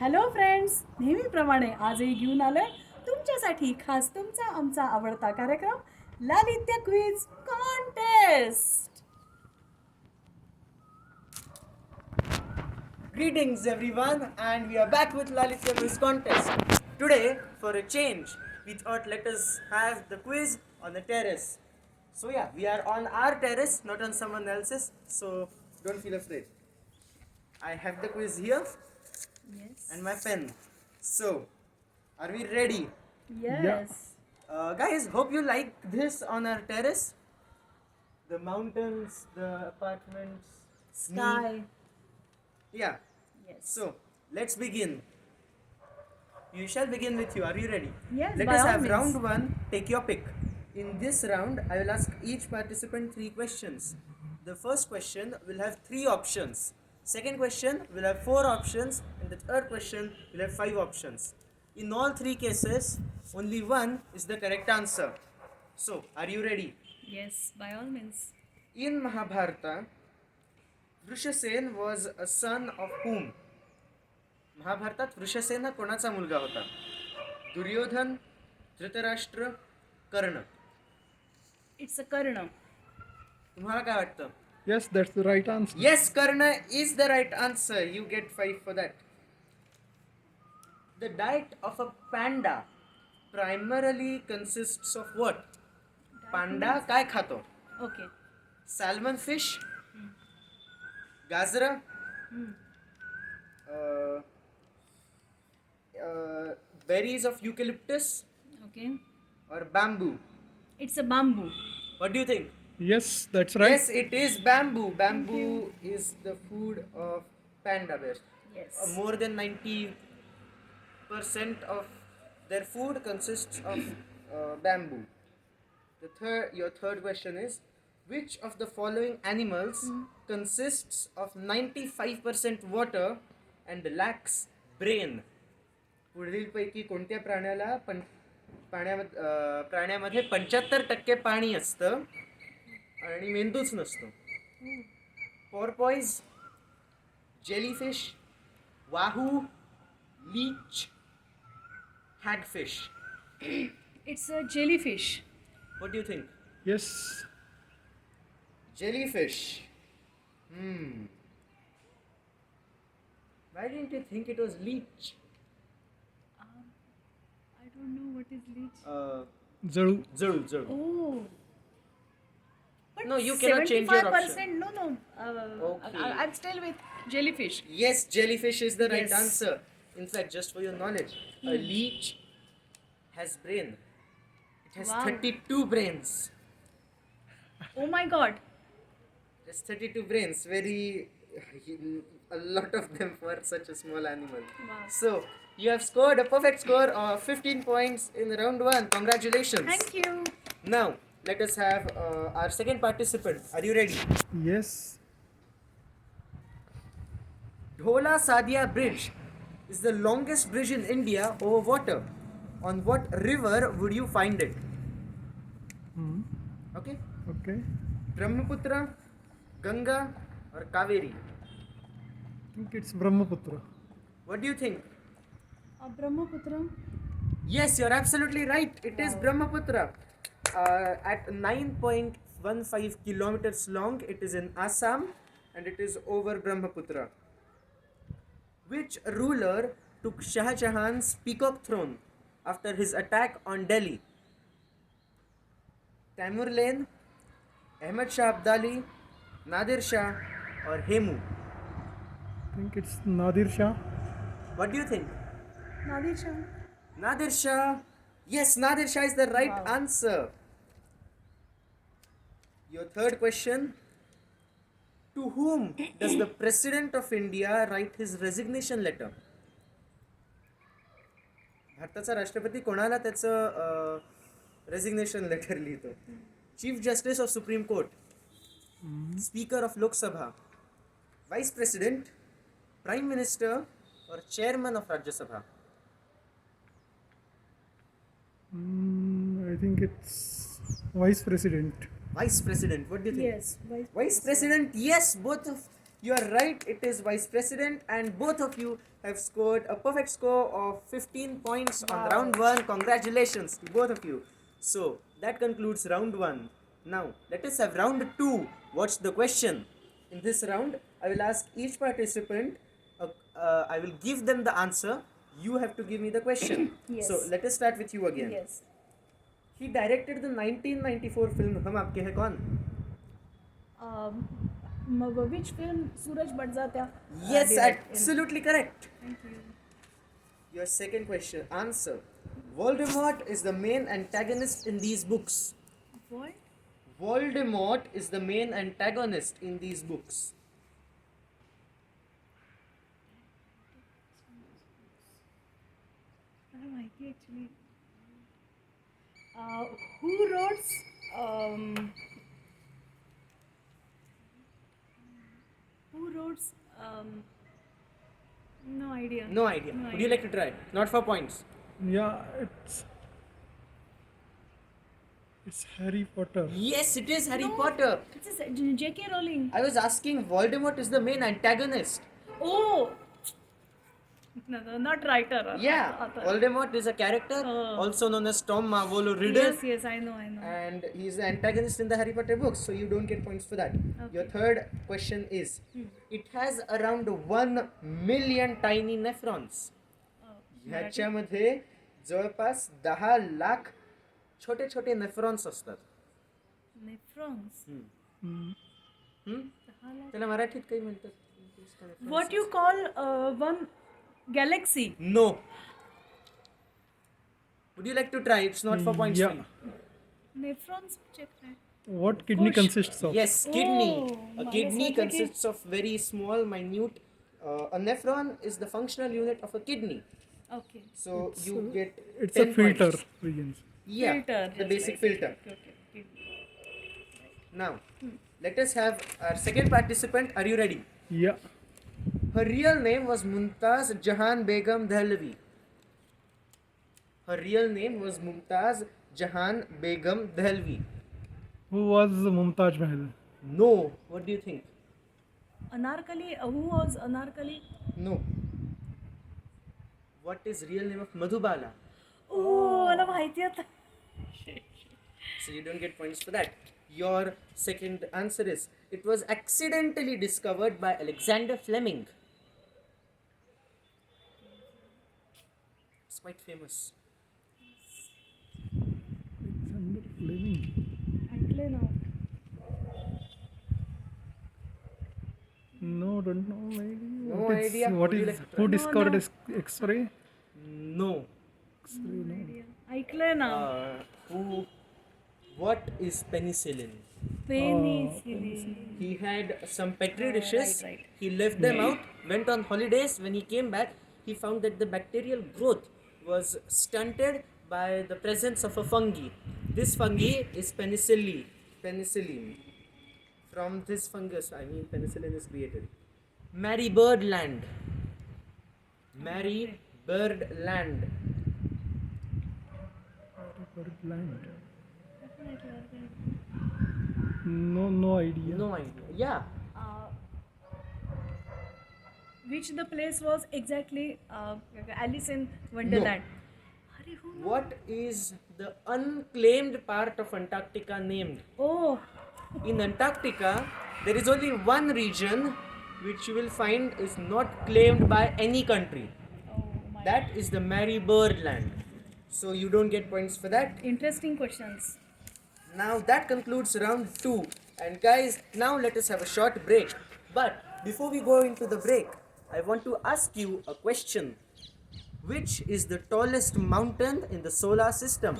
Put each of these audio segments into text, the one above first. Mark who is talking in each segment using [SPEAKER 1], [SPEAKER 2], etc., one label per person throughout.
[SPEAKER 1] Hello friends, नेहमीप्रमाणे आजही घेऊन आलोय तुमच्यासाठी खास तुमचा आमचा आवडता कार्यक्रम Lalitya quiz contest.
[SPEAKER 2] Greetings everyone, and we are back with Lalitya Quiz Contest. Today, for a change, we thought let us have the quiz on the terrace. So yeah, we are on our terrace, not on someone else's, so don't feel afraid. I have the quiz here and my pen. So, are we ready?
[SPEAKER 1] Yes.
[SPEAKER 2] Guys, hope you like this on our terrace. The mountains, the apartments, me.
[SPEAKER 1] Sky.
[SPEAKER 2] Yeah,
[SPEAKER 1] Yes.
[SPEAKER 2] so let's begin. You shall begin with you. Are you ready?
[SPEAKER 1] Yes,
[SPEAKER 2] Let
[SPEAKER 1] by
[SPEAKER 2] us
[SPEAKER 1] all
[SPEAKER 2] have
[SPEAKER 1] means.
[SPEAKER 2] round one. Take your pick. In this round, I will ask each participant three questions. The first question will have three options. Second question will have four options, and the third question will have five options. In all three cases, only one is the correct answer. So, are you ready?
[SPEAKER 1] Yes, by all means.
[SPEAKER 2] In Mahabharata, Vrishasena was a son of whom? महाभारतात वृषसेन हा कोणाचा मुलगा होता? दुर्योधन, धृतराष्ट्र, कर्ण.
[SPEAKER 1] It's a Karna.
[SPEAKER 2] तुम्हाला काय वाटतं?
[SPEAKER 3] Yes, that's the right answer.
[SPEAKER 2] Yes, Karna is the right answer. You get 5 for that. The diet of a panda primarily consists of what? पांडा काय खातो?
[SPEAKER 1] Okay.
[SPEAKER 2] Salmon fish, गाजरा, berries of eucalyptus,
[SPEAKER 1] Okay.
[SPEAKER 2] or bamboo.
[SPEAKER 1] It's a bamboo.
[SPEAKER 2] What do you think?
[SPEAKER 3] Yes, that's right.
[SPEAKER 2] Yes, it is bamboo. Bamboo is the food of panda bears.
[SPEAKER 1] Yes.
[SPEAKER 2] More than 90% of their food consists of bamboo. Your third question is, which of the following animals consists of 95% water and lacks brain? पुढीलपैकी कोणत्या प्राण्यामध्ये 75% पाणी असतं आणि मेंदूच नसतो? पोर्पोइज, jellyfish, वाहू, Leach, hagfish.
[SPEAKER 1] It's a jellyfish.
[SPEAKER 2] What do you think?
[SPEAKER 3] Yes.
[SPEAKER 2] Jellyfish. Why didn't you think it was leech?
[SPEAKER 1] I don't know what is leech.
[SPEAKER 3] Jalu.
[SPEAKER 2] Zulu.
[SPEAKER 1] Oh. But
[SPEAKER 2] No, you cannot change your option.
[SPEAKER 1] 75%, no.
[SPEAKER 2] Okay.
[SPEAKER 1] I'm still with jellyfish.
[SPEAKER 2] Yes, jellyfish is the right
[SPEAKER 1] Yes.
[SPEAKER 2] answer. In fact, just for your knowledge, a leech has brain. It has
[SPEAKER 1] Wow.
[SPEAKER 2] 32 brains.
[SPEAKER 1] Oh my god.
[SPEAKER 2] There's 32 brains. A lot of them for such a small animal.
[SPEAKER 1] Wow.
[SPEAKER 2] So, you have scored a perfect score of 15 points in round one. Congratulations.
[SPEAKER 1] Thank you.
[SPEAKER 2] Now, let us have our second participant. Are you ready?
[SPEAKER 3] Yes.
[SPEAKER 2] Dhola Sadia Bridge is the longest bridge in India over water. On what river would you find it? Okay?
[SPEAKER 3] Okay.
[SPEAKER 2] Brahmaputra, Ganga, or Kaveri?
[SPEAKER 3] I think it's Brahmaputra.
[SPEAKER 2] What do you think?
[SPEAKER 1] Brahmaputra.
[SPEAKER 2] Yes, you're absolutely right. It is Brahmaputra. At 9.15 kilometers long, it is in Assam and it is over Brahmaputra. Which ruler took Shah Jahan's peacock throne after his attack on Delhi? Taimur Lane, Ahmad Shah Abdali, Nadir Shah, or Hemu?
[SPEAKER 3] I think it's Nadir Shah.
[SPEAKER 2] What do you think?
[SPEAKER 1] Nadir Shah.
[SPEAKER 2] Nadir Shah. Yes, Nadir Shah is the right answer. Your third question. To whom does the President of India write his resignation letter? भारताचा राष्ट्रपती कोणाला त्याचं resignation letter लिहितो? Chief justice of supreme court, speaker of Lok Sabha, vice president, prime minister और chairman of Rajya Sabha?
[SPEAKER 3] I think it's Vice President.
[SPEAKER 2] Vice President. What do you think?
[SPEAKER 1] Yes.
[SPEAKER 2] Vice President. Yes, both of You are right, it is Vice President, and both of you have scored a perfect score of 15 points on round 1. Congratulations to both of you. So, that concludes round 1. Now, let us have round 2. What's the question? In this round, I will ask each participant, I will give them the answer. You have to give me the question.
[SPEAKER 1] Yes.
[SPEAKER 2] So, let us start with you again.
[SPEAKER 1] Yes.
[SPEAKER 2] He directed the 1994 film Hum Aapke Hai Kaun?
[SPEAKER 1] Which film Suraj Badjatya?
[SPEAKER 2] Yes,
[SPEAKER 1] directed?
[SPEAKER 2] absolutely correct.
[SPEAKER 1] Thank you.
[SPEAKER 2] Your second question. Answer. Voldemort is the main antagonist in these books.
[SPEAKER 1] What?
[SPEAKER 2] Voldemort is the main antagonist in these books.
[SPEAKER 1] I don't like it actually. Who wrote? Who wrote? No idea.
[SPEAKER 2] No idea.
[SPEAKER 1] No
[SPEAKER 2] Would you like to try? Not for points.
[SPEAKER 3] Yeah, it's Harry Potter.
[SPEAKER 2] Yes, it is Harry
[SPEAKER 1] No.
[SPEAKER 2] Potter.
[SPEAKER 1] It's J.K. Rowling.
[SPEAKER 2] I was asking Voldemort is the main antagonist.
[SPEAKER 1] Oh. No, not writer.
[SPEAKER 2] Yeah,
[SPEAKER 1] Author.
[SPEAKER 2] Voldemort is a character
[SPEAKER 1] Oh.
[SPEAKER 2] also known as Tom Marvolo Riddle.
[SPEAKER 1] Yes, I know.
[SPEAKER 2] And he's the antagonist in the Harry Potter books, so you don't get points for that. Your third question is, it has around 1 million tiny nephrons. ह्याच्यामध्ये जवळपास 10 लाख छोटे छोटे nephrons असतात.
[SPEAKER 1] Nephrons.
[SPEAKER 2] त्याला मराठीत काही म्हणतात?
[SPEAKER 1] What you call one galaxy?
[SPEAKER 2] No. Would you like to try? It's not for points.
[SPEAKER 3] Yeah.
[SPEAKER 2] for you.
[SPEAKER 1] Nephrons check that.
[SPEAKER 3] What kidney
[SPEAKER 1] Push.
[SPEAKER 3] consists of?
[SPEAKER 2] Yes, kidney.
[SPEAKER 1] Oh,
[SPEAKER 2] A
[SPEAKER 1] my
[SPEAKER 2] kidney
[SPEAKER 1] God,
[SPEAKER 2] consists of very small, minute. A nephron is the functional unit of a kidney.
[SPEAKER 1] Okay.
[SPEAKER 2] So you get.
[SPEAKER 3] It's a
[SPEAKER 2] 10
[SPEAKER 3] filter.
[SPEAKER 2] points.
[SPEAKER 3] Begins.
[SPEAKER 2] Yeah,
[SPEAKER 1] Filter,
[SPEAKER 2] the
[SPEAKER 1] just
[SPEAKER 2] basic
[SPEAKER 1] like
[SPEAKER 2] filter.
[SPEAKER 1] Okay.
[SPEAKER 2] Now, let us have our second participant. Are you ready?
[SPEAKER 3] Yeah.
[SPEAKER 2] Her real name was Mumtaz Jahan Begum Dehlavi. Her real name was Mumtaz Jahan Begum Dehlavi.
[SPEAKER 3] Who was Mumtaz Mahal?
[SPEAKER 2] No. What do you think?
[SPEAKER 1] Anarkali. Who was Anarkali?
[SPEAKER 2] No. What is real name of Madhubala?
[SPEAKER 1] Oh, मला माहिती आता.
[SPEAKER 2] So you don't get points for that. Your second answer is, it was accidentally discovered by Alexander Fleming. It's quite famous.
[SPEAKER 3] Alexander Fleming.
[SPEAKER 1] ऐकलंय ना.
[SPEAKER 3] No, don't know. Maybe.
[SPEAKER 2] No
[SPEAKER 3] What is-
[SPEAKER 2] idea.
[SPEAKER 3] What
[SPEAKER 2] Would you
[SPEAKER 3] is?
[SPEAKER 2] like to try?
[SPEAKER 3] Who
[SPEAKER 1] No,
[SPEAKER 3] discovered
[SPEAKER 1] no.
[SPEAKER 3] X-ray?
[SPEAKER 2] No.
[SPEAKER 3] X-ray. No.
[SPEAKER 1] ऐकलंय ना.
[SPEAKER 2] What is penicillin?
[SPEAKER 1] Penicillin.
[SPEAKER 2] He had some petri dishes.
[SPEAKER 1] right.
[SPEAKER 2] He left them out, went on holidays. When he came back, he found that the bacterial growth was stunted by the presence of a fungi. This fungi is penicillin. Penicillin. From this fungus, penicillin is created. Mary Bird Land. Mary Bird Land.
[SPEAKER 3] Land. No idea.
[SPEAKER 2] No idea. Yeah.
[SPEAKER 1] Which the place was exactly Alice in Wonderland. Hurry, who knows?
[SPEAKER 2] What is the unclaimed part of Antarctica named?
[SPEAKER 1] Oh,
[SPEAKER 2] In Antarctica, there is only one region which you will find is not claimed by any country.
[SPEAKER 1] my.
[SPEAKER 2] That is the Mary Bird Land. So you don't get points for that.
[SPEAKER 1] Interesting questions.
[SPEAKER 2] Now that concludes round 2. And guys, now let us have a short break. But before we go into the break, I want to ask you a question. Which is the tallest mountain in the solar system?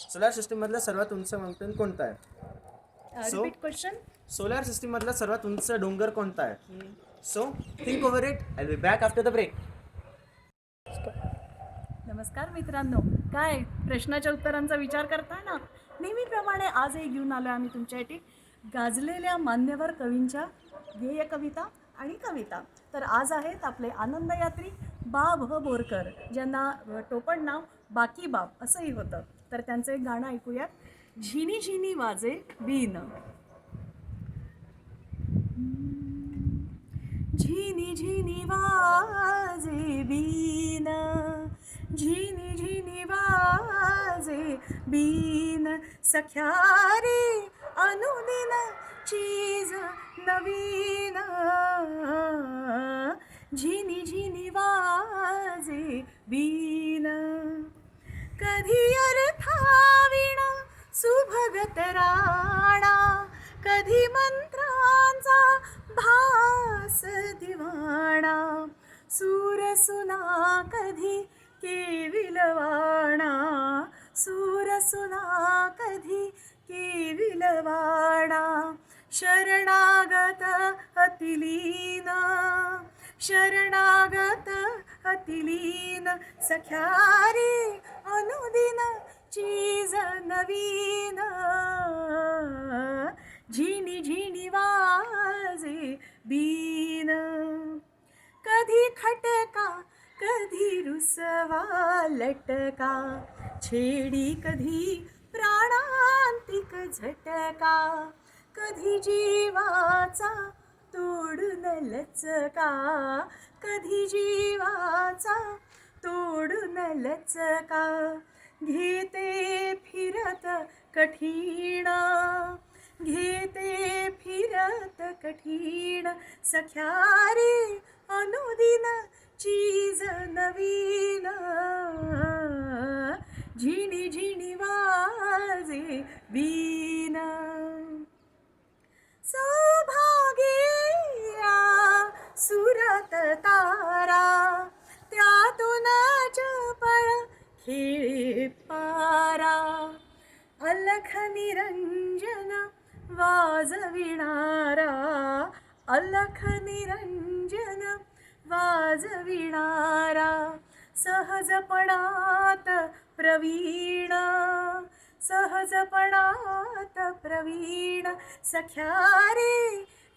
[SPEAKER 2] Solar system मधला सर्वात उंच mountain कोणता आहे? So-
[SPEAKER 1] Repeat question.
[SPEAKER 2] Solar system मधला सर्वात उंच डोंगर कोणता आहे? So think over it. I will be back after the break.
[SPEAKER 1] नमस्कार मित्रांनो, काय प्रश्नाच्या उत्तरांचा विचार करताय ना? नेहमीप्रमाणे आजही घेऊन आलो आम्ही तुमच्यासाठी गाजलेल्या मान्यवर कवींच्या ध्येय कविता आणि कविता. तर आज आहेत आपले आनंदयात्री बा भ बोरकर, ज्यांना टोपण नाव बाकी बाप असंही होतं. तर त्यांचं एक गाणं ऐकूयात, झिनी झिनी वाजे बीन. झिनी झिनी वाजे बीन, झिनी झिनी वाजे बीन, सख्या रे अनुदिन चीज नवीन, झिनी झिनी वाजे बीन. कधी अर्थाविणा सुभगत राणा, कधी मंत्रांचा भास दिवाणा, सूरसुना कधी केविलवाणा, सूरसुना कधी केविलवाणा. शरणागत अतिलीन, शरणागत अतिलीन, सख्या रे अनुदिन चीज नवीन, झिनी झिनी वाजे बीन. कधी खटका कधी रुसवा लटका, छेडी कधी प्राणांतिक झटका, कधी जीवाचा तोडून लचका, कधी जीवाचा तोडून लचका. घेते फिरत कठीण, घेते फिरत कठीण, सख्या रे अनुदिन चीज नवीन, झिनी झिनी वाजे बीन. सौभाग्या सुरत तारा, त्यातून चपळ खेळे पारा, अलख निरंजन वाजविणारा, अलख निरंजन वाजविणारा. सहजपणात प्रवीण, सहजपणात प्रवीण, सख्या रे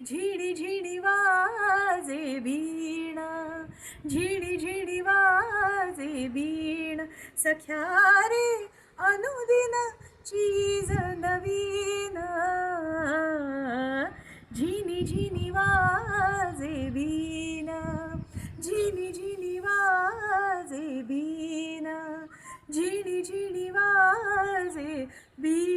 [SPEAKER 1] झिणी झिणी वाजे बीण, झिणी झिणी वाजे बीण, सख्या रे अनुदिन चीज नवीन, झिनी झिनी वाजे बीन, झिनी झिनी वाजे बीन, झिनी झिनी वाजे बीन.